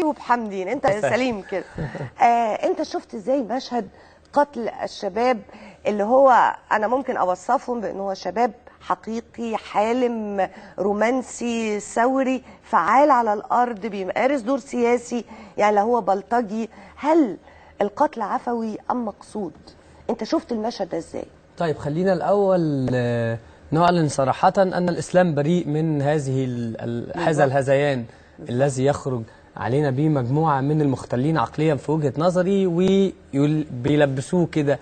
وبحمدين، انت سليم كده. انت شفت ازاي مشهد قتل الشباب اللي هو انا ممكن اوصفهم بان هو شباب حقيقي حالم رومانسي ثوري فعال على الارض بيمارس دور سياسي، يعني لا هو بلطجي. هل القتل عفوي ام مقصود؟ انت شفت المشهد ده ازاي؟ طيب خلينا الاول نعلن صراحة أن الإسلام بريء من هذا الهذيان الذي يخرج علينا به مجموعة من المختلين عقليا في وجهة نظري، وبيلبسوه كده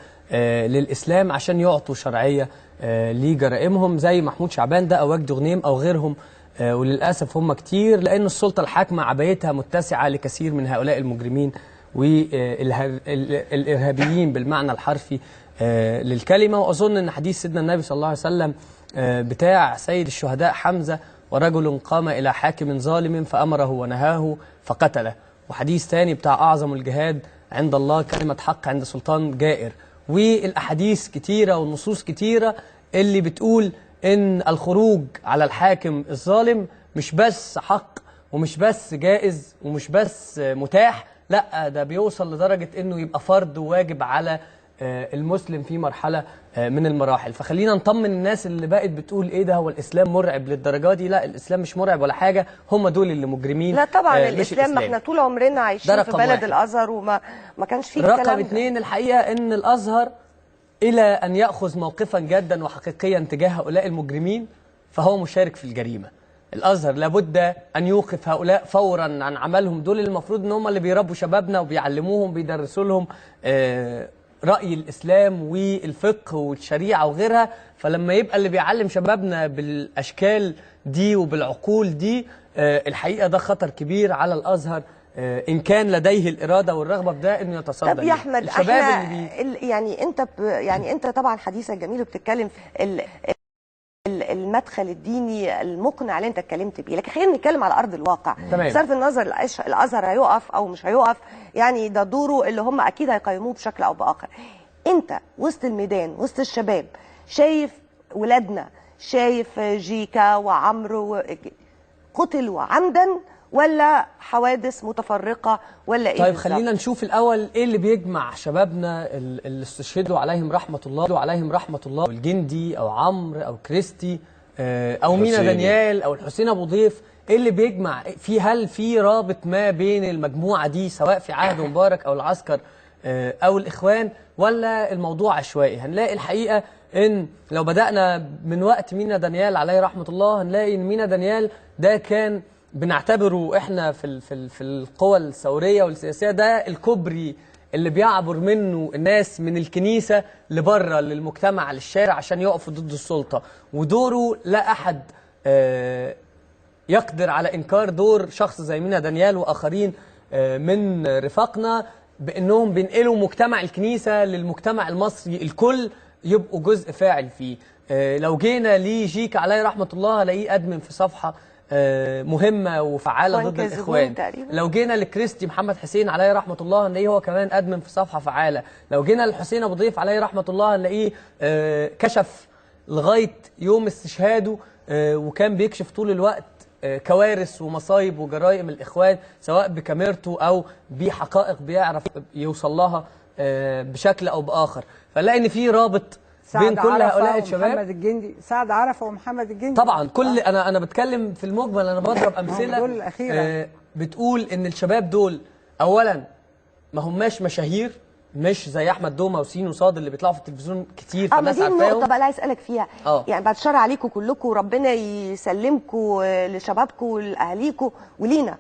للإسلام عشان يعطوا شرعية لجرائمهم، زي محمود شعبان ده أو وجدي غنيم أو غيرهم. وللأسف هم كتير، لأن السلطة الحاكمة عبايتها متسعة لكثير من هؤلاء المجرمين والإرهابيين بالمعنى الحرفي للكلمة. وأظن أن حديث سيدنا النبي صلى الله عليه وسلم بتاع سيد الشهداء حمزة: ورجل قام إلى حاكم ظالم فأمره ونهاه فقتله. وحديث ثاني بتاع أعظم الجهاد عند الله كلمة حق عند سلطان جائر. والأحاديث كتيرة والنصوص كتيرة اللي بتقول إن الخروج على الحاكم الظالم مش بس حق ومش بس جائز ومش بس متاح، لا ده بيوصل لدرجة إنه يبقى فرض وواجب على المسلم في مرحلة من المراحل. فخلينا نطمن الناس اللي بقت بتقول ايه ده هو الاسلام مرعب للدرجه دي. لا، الاسلام مش مرعب ولا حاجه، هم دول اللي مجرمين. لا طبعا الاسلام، ما احنا طول عمرنا عايشين في بلد الازهر وما كانش فيه الكلام ده. رقم 2 الحقيقه ان الازهر الى ان ياخذ موقفا جادا وحقيقيا تجاه هؤلاء المجرمين فهو مشارك في الجريمه. الازهر لابد ان يوقف هؤلاء فورا عن عملهم. دول المفروض ان هم اللي بيربوا شبابنا وبيعلموهم بيدرسوا لهم رأي الإسلام والفقه والشريعة وغيرها. فلما يبقى اللي بيعلم شبابنا بالأشكال دي وبالعقول دي، الحقيقة ده خطر كبير على الأزهر إن كان لديه الإرادة والرغبة في ده إنه يتصدى. طب يا أحمد، الشباب يعني أنت طبعا حديثك جميل وبتتكلم في المدخل الديني المقنع اللي انت اتكلمت بيه، لكن خلينا نتكلم على ارض الواقع. بصرف النظر الازهر هيقف او مش هيقف، يعني ده دوره اللي هم اكيد هيقيموه بشكل او باخر. انت وسط الميدان وسط الشباب شايف ولادنا، شايف جيكا وعمرو قتلوا عمدا ولا حوادث متفرقه ولا ايه؟ طيب خلينا نشوف الاول ايه اللي بيجمع شبابنا اللي استشهدوا عليهم رحمه الله، الجندي او عمرو او كريستي او مينا دانيال او الحسين ابو ضيف. ايه اللي بيجمع هل في رابط ما بين المجموعه دي سواء في عهد مبارك او العسكر او الاخوان، ولا الموضوع عشوائي؟ هنلاقي الحقيقه ان لو بدانا من وقت مينا دانيال عليه رحمه الله هنلاقي ان مينا دانيال ده كان بنعتبره احنا في القوى الثوريه والسياسيه ده الكوبري اللي بيعبر منه الناس من الكنيسه لبره للمجتمع للشارع عشان يقفوا ضد السلطه. ودوره لا احد يقدر على انكار دور شخص زي مينا دانيال واخرين من رفاقنا بانهم بينقلوا مجتمع الكنيسه للمجتمع المصري الكل يبقوا جزء فاعل فيه. لو جينا لجيك عليه رحمه الله هلاقيه ادمن في صفحه مهمة وفعالة ضد الإخوان. لو جينا لكريستي محمد حسين عليه رحمة الله هنلاقيه هو كمان أدمن في صفحة فعالة. لو جينا للحسين أبو ضيف عليه رحمة الله هنلاقيه كشف لغاية يوم استشهاده وكان بيكشف طول الوقت كوارث ومصايب وجرائم الإخوان سواء بكاميرته أو بحقائق بيعرف يوصل لها بشكل أو بآخر. فنلاقي إن في رابط بين كل هؤلاء الشباب. محمد الجندي، سعد عرفة ومحمد الجندي طبعا كل انا بتكلم في المجمل، انا بضرب امثله بتقول ان الشباب دول اولا ما هماش مشاهير، مش زي احمد دومه وسين وصاد اللي بيطلعوا في التلفزيون كتير فالناس عارفاهم. دي النقطه بقى اللي عايز اسالك فيها. يعني بعد الشر عليكم كلكم وربنا يسلمكم لشبابكم ولاهاليكم ولينا.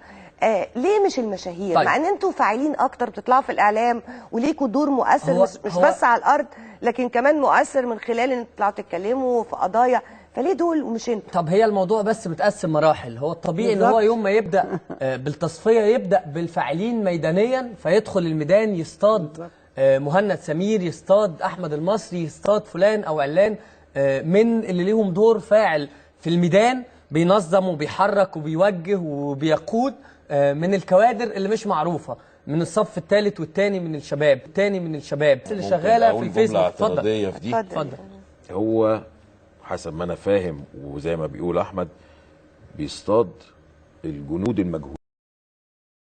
ليه مش المشاهير؟ طيب. مع ان انتوا فاعلين اكتر بتطلعوا في الاعلام وليكوا دور مؤثر مش بس على الارض لكن كمان مؤثر من خلال ان تطلعوا تتكلموا في قضايا، فليه دول ومش انتوا؟ طب هي الموضوع بس متقسم مراحل. هو الطبيعي ان هو يوم ما يبدا بالتصفيه يبدا بالفاعلين ميدانيا، فيدخل الميدان يصطاد مهند سمير، يصطاد احمد المصري، يصطاد فلان او علان من اللي ليهم دور فاعل في الميدان، بينظم وبيحرك وبيوجه وبيقود من الكوادر اللي مش معروفه، من الصف الثالث والثاني من الشباب، اللي شغاله في الفيسبوك. اتفضل. هو حسب ما انا فاهم وزي ما بيقول احمد بيصطاد الجنود المجهولين.